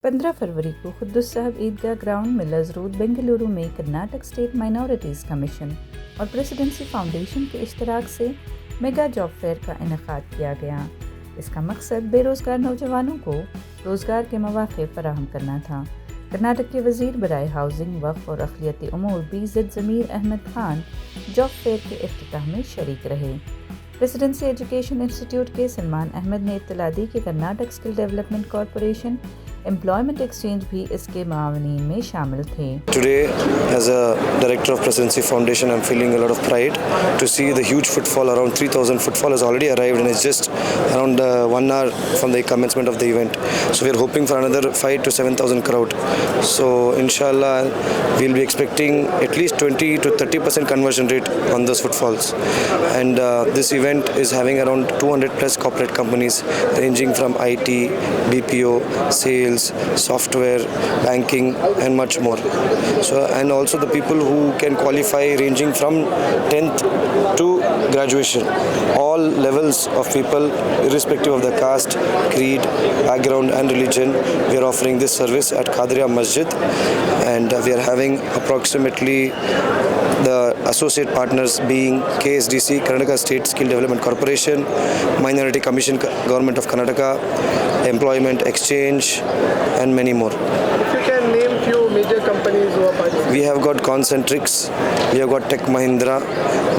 15 फरवरी को कुद्दुस साहब ईदगाह ground millers road Bengaluru में कर्नाटक स्टेट माइनॉरिटीज़ कमीशन और प्रेसिडेंसी फाउंडेशन के इश्तराक से मेगा जॉब फेयर का इनेकाद किया गया। इसका मकसद बेरोज़गार नौजवानों को रोज़गार के मौक़े फराहम करना था। कर्नाटक के वज़ीर बराए हाउसिंग, वक्फ और अक़लियती उमूर BZ ज़मीर अहमद खान जॉब फेयर के इफ्तिताह में शरीक रहे। प्रेसिडेंसी एजुकेशन इंस्टीट्यूट के सलमान अहमद ने इत्तला दी कि Karnataka skill development corporation employment exchange भी इसके मावनीन में शामिल थे। Today, as a director of Presidency Foundation, I'm feeling a lot of pride to see the huge footfall. Around 3,000 footfall has already arrived, and it's just around 1 hour from the commencement of the event. So we're hoping for another 5,000 to 7,000 crowd. So inshallah, we'll be expecting at least 20 to 30% conversion rate on those footfalls. And this event is having around 200 plus corporate companies ranging from IT, BPO, sales, software, banking and much more. So and also the people who can qualify ranging from 10th to graduation. All levels of people irrespective of the caste, creed, background and religion, we are offering this service at Qadriya Masjid, and we are having approximately the associate partners being KSDC, Karnataka State Skill Development Corporation, Minority Commission, Government of Karnataka, Employment Exchange and many more. If you can name few major companies who are participating. We have got Concentrix, we have got Tech Mahindra,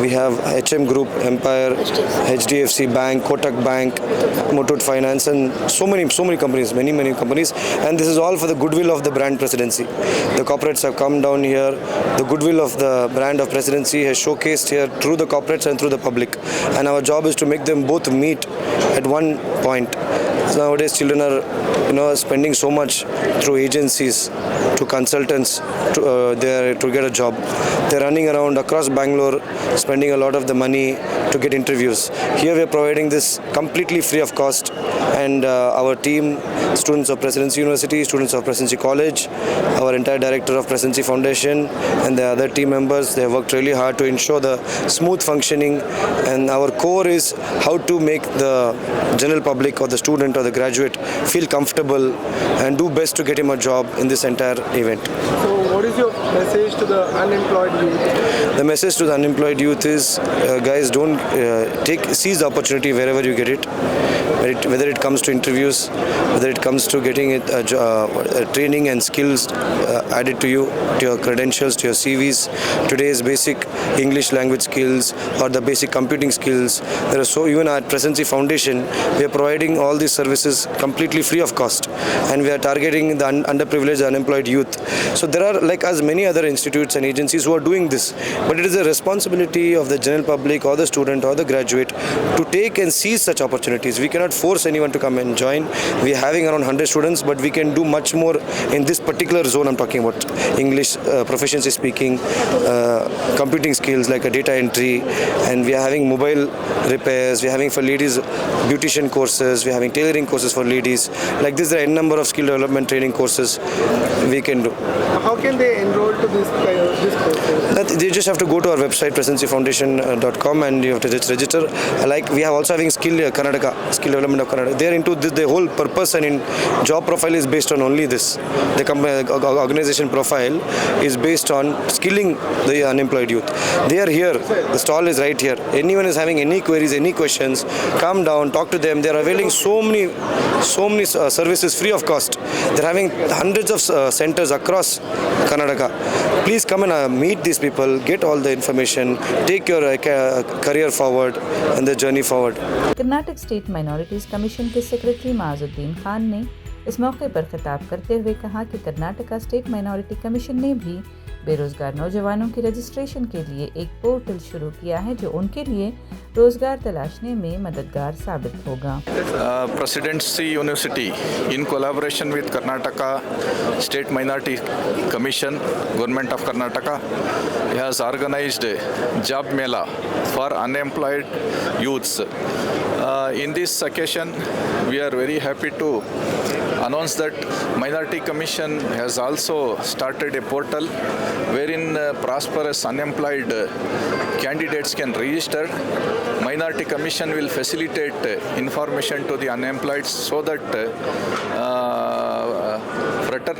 we have HM Group, Empire, HDFC Bank, Kotak Bank, Muthoot Finance, and so many companies, many companies. And this is all for the goodwill of the brand Presidency. The corporates have come down here. The goodwill of the brand of Presidency has showcased here through the corporates and through the public. And our job is to make them both meet at one point. Nowadays, children are, spending so much through agencies, to consultants, to get a job. They're running around across Bangalore, spending a lot of the money to get interviews. Here we are providing this completely free of cost, and our team, students of Presidency University, students of Presidency College, our entire director of Presidency Foundation, and the other team members, they have worked really hard to ensure the smooth functioning. And our core is how to make the general public or the student or the graduate feel comfortable and do best to get him a job in this entire event. So what is your message to the unemployed youth? The message to the unemployed youth is, guys, don't seize the opportunity wherever you get it. Whether it comes to interviews, whether it comes to getting training and skills added to you, to your credentials, to your CVs. Today's basic English language skills or the basic computing skills. Even at Presidency Foundation, we are providing all these services completely free of cost, and we are targeting the underprivileged, unemployed youth. So there are, like us, many other institutes and agencies who are doing this, but it is a responsibility of the general public or the student or the graduate to take and seize such opportunities. We cannot force anyone to come and join. We are having around 100 students, but we can do much more in this particular zone I'm talking about. English proficiency speaking, computing skills like a data entry, and we are having mobile repairs, we are having for ladies beautician courses, we are having tailoring courses for ladies. Like this, there are a number of skill development training courses we can do. How can they enroll to this courses? They just have to go to our website presidencyfoundation.com and you have to just register. Like we have also having skill Karnataka, skill development of Karnataka. They are into this. The whole purpose and in job profile is based on only this. The organization profile is based on skilling the unemployed youth. They are here. The stall is right here. Anyone is having any queries, any questions, come down, talk to them. They are availing so many services free of cost. They are having hundreds of centers across Karnataka. Please come and meet these people, get all the information, take your career forward and the journey forward. Karnataka state minorities commission के secretary माजुद्दीन Khan ने इस मौके पर खिताब करते हुए कहा कि कर्नाटका स्टेट माइनॉरिटी कमीशन ने भी बेरोज़गार नौजवानों की रजिस्ट्रेशन के लिए एक पोर्टल शुरू किया है जो उनके लिए रोज़गार तलाशने में मददगार साबित होगा। Presidency University, in collaboration with Karnataka State Minority Commission, Government of Karnataka, has organized Job Mela for unemployed youths. In this occasion, we are very happy to announce that Minority Commission has also started a portal wherein prosperous unemployed candidates can register. Minority Commission will facilitate information to the unemployed so that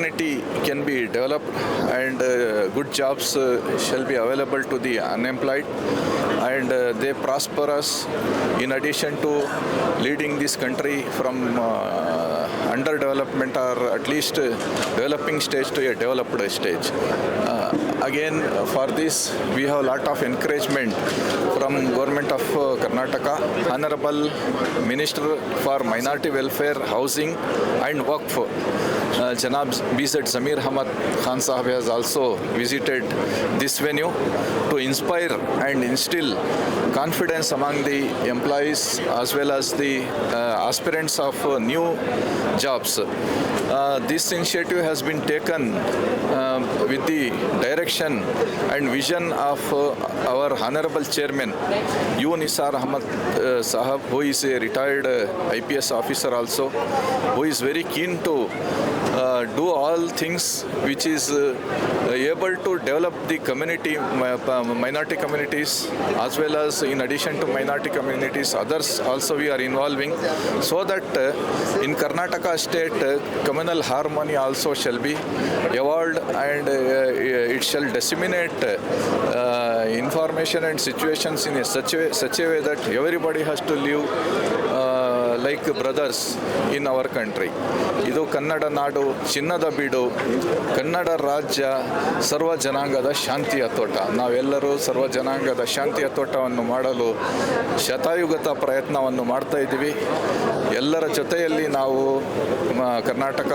opportunity can be developed and good jobs shall be available to the unemployed, and they prosper us in addition to leading this country from underdevelopment or at least developing stage to a developed stage. Again, for this we have a lot of encouragement from government of Karnataka. Honorable Minister for Minority Welfare, Housing and Waqf, Janab BZ Zamir Ahmad Khan Sahab has also visited this venue to inspire and instill confidence among the employees as well as the aspirants of new jobs. This initiative has been taken with the direction and vision of our Honorable Chairman U. Nisar Ahmad Sahab, who is a retired IPS officer also, who is very keen to do all things which is able to develop the community, minority communities, as well as in addition to minority communities, others also we are involving, so that in Karnataka state communal harmony also shall be evolved, and it shall disseminate information and situations in such a way that everybody has to live like brothers in our country. ಇದು ಕನ್ನಡ ನಾಡು, ಚಿನ್ನದ ಬೀಡು, ಕನ್ನಡ ರಾಜ್ಯ, ಸರ್ವ ಜನಾಂಗದ ಶಾಂತಿಯ ತೋಟ. ನಾವೆಲ್ಲರೂ ಸರ್ವ ಜನಾಂಗದ ಶಾಂತಿಯ ತೋಟವನ್ನು ಮಾಡಲು ಶತಾಯುಗತ ಪ್ರಯತ್ನವನ್ನು ಮಾಡ್ತಾ ಇದ್ದೀವಿ. ಎಲ್ಲರ ಜೊತೆಯಲ್ಲಿ ನಾವು ಕರ್ನಾಟಕ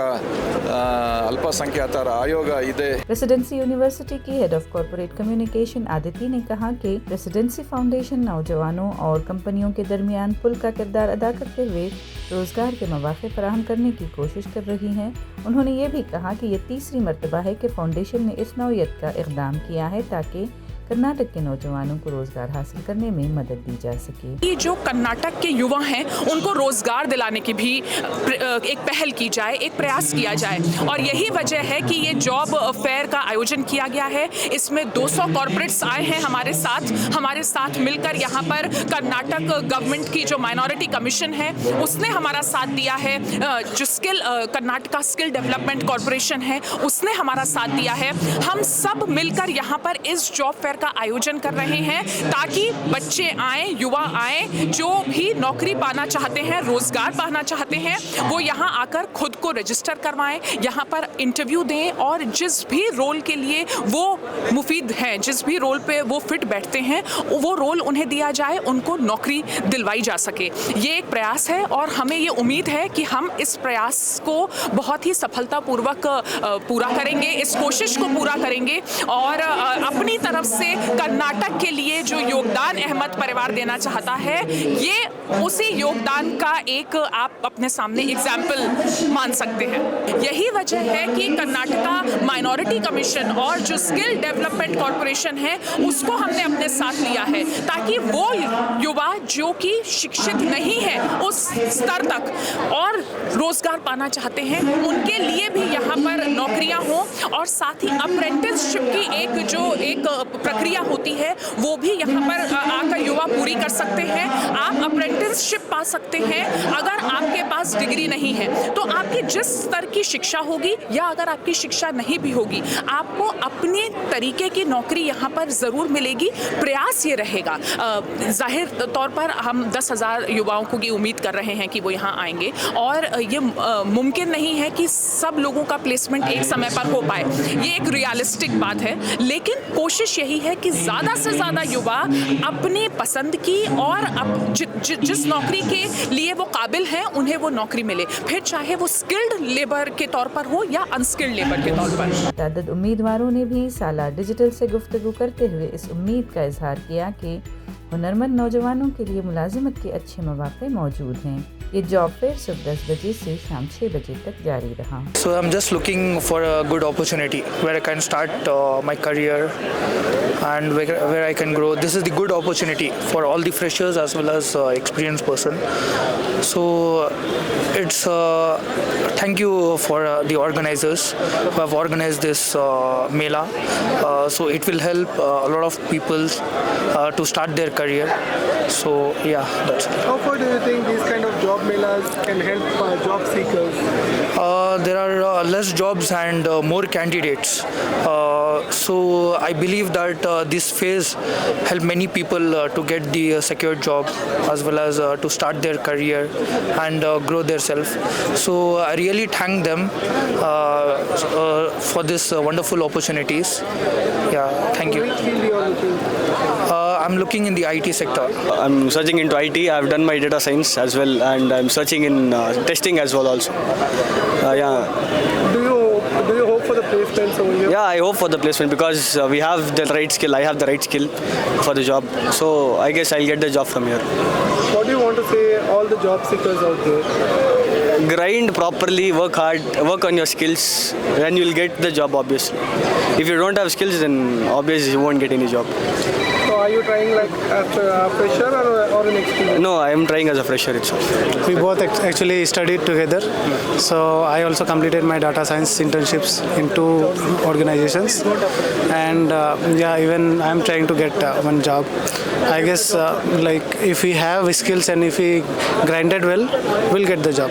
अल्पसंख्यातर आयोग ಇದೆ. रेसिडेंसी यूनिवर्सिटी की head of corporate communication Aditi ने कहा कि रेसिडेंसी फाउंडेशन नौजवानों और कंपनियों के दरमियान पुल का किरदार अदा करते हुए रोजगार के मौके फराहम करने की कोशिश कर रही है। उन्होंने ये भी कहा कि ये तीसरी मर्तबा है कि फाउंडेशन ने इस नौयत का इक़दाम किया है ताकि कर्नाटक के नौजवानों को रोजगार हासिल करने में मदद दी जा सके। ये जो कर्नाटक के युवा हैं उनको रोजगार दिलाने की भी एक पहल की जाए, एक प्रयास किया जाए, और यही वजह है कि ये जॉब फेयर का आयोजन किया गया है। इसमें 200 कॉर्पोरेट्स आए हैं हमारे साथ मिलकर। यहाँ पर कर्नाटक गवर्नमेंट की जो माइनॉरिटी कमीशन है उसने हमारा साथ दिया है, जो कर्नाटका स्किल डेवलपमेंट कॉर्पोरेशन है उसने हमारा साथ दिया है। हम सब मिलकर यहाँ पर इस जॉब फेयर का आयोजन कर रहे हैं ताकि बच्चे आए, युवा आए, जो भी नौकरी पाना चाहते हैं, रोजगार पाना चाहते हैं, वो यहाँ आकर खुद को रजिस्टर करवाएं, यहाँ पर इंटरव्यू दें, और जिस भी रोल के लिए वो मुफीद हैं, जिस भी रोल पे वो फिट बैठते हैं, वो रोल उन्हें दिया जाए, उनको नौकरी दिलवाई जा सके। ये एक प्रयास है और हमें ये उम्मीद है कि हम इस प्रयास को बहुत ही सफलतापूर्वक पूरा करेंगे, इस कोशिश को पूरा करेंगे, और अपनी तरफ से कर्नाटक के लिए जो योगदान अहमद परिवार देना चाहता है, ये उसी योगदान का एक आप अपने सामने एग्जाम्पल मान सकते हैं। यही वजह है कि कर्नाटका माइनॉरिटी कमीशन और जो स्किल डेवलपमेंट कॉर्पोरेशन है उसको हमने अपने साथ लिया है ताकि वो युवा जो कि शिक्षित नहीं है उस स्तर तक और रोजगार पाना चाहते हैं, उनके लिए भी यहाँ पर नौकरियां हों, और साथ ही अप्रेंटिसशिप की एक प्रक्रिया होती है वो भी यहाँ पर आकर युवा पूरी कर सकते हैं। आप अप्रेंटिसशिप पा सकते हैं अगर आपके पास डिग्री नहीं है, तो आपकी जिस स्तर की शिक्षा होगी या अगर आपकी शिक्षा नहीं भी होगी, आपको अपने तरीके की नौकरी यहाँ पर ज़रूर मिलेगी। प्रयास ये रहेगा, जाहिर तौर पर हम 10,000 युवाओं को की उम्मीद कर रहे हैं कि वो यहाँ आएंगे, और ये मुमकिन नहीं है कि सब लोगों का प्लेसमेंट एक समय पर हो पाए, ये एक रियलिस्टिक बात है, लेकिन कोशिश यही है कि ज़्यादा से ज़्यादा युवा अपनी पसंद की और जिस नौकरी के लिए वो काबिल हैं उन्हें वो नौकरी मिले, फिर चाहे वो स्किल्ड लेबर के तौर पर हो या अनस्किल्ड लेबर के तौर पर। तादाद उम्मीदवारों ने भी साला डिजिटल से गुफ्तगू करते हुए इस उम्मीद का इजहार किया कि हुनरमंद नौजवानों के लिए मुलाजिमत के अच्छे मौके मौजूद हैं। ये जॉब फेयर सुबह 10 बजे से शाम 6 बजे तक जारी रहा। So I'm just looking for a good opportunity where I can start my career and where I can grow. This is the good opportunity for all the freshers as well as experienced person. So it's thank you for the organizers who have organized this Mela. So it will help a lot of people to start their career. So yeah, that's it. How far do you think these kind of job melas can help job seekers? There are less jobs and more candidates. So I believe that this phase help many people to get the secured job as well as to start their career and grow themselves. So I really thank them for this wonderful opportunities. Yeah, thank you. Which field you are looking? I'm looking in the IT sector. I'm searching into IT. I've done my data science as well, and I'm searching in testing as well also. Yeah. Do you hope for the placements over here? Yeah, I hope for the placement because we have the right skill. I have the right skill for the job. So I guess I'll get the job from here. What do you want to say all the job seekers out there? Grind properly, work hard, work on your skills, then you'll get the job obviously. If you don't have skills, then obviously you won't get any job. So are you trying like as a fresher or an experience? No, I am trying as a fresher itself. We both actually studied together. So I also completed my data science internships in 2 organizations. And yeah, even I'm trying to get one job. I guess like if we have skills and if we grinded well, we'll get the job.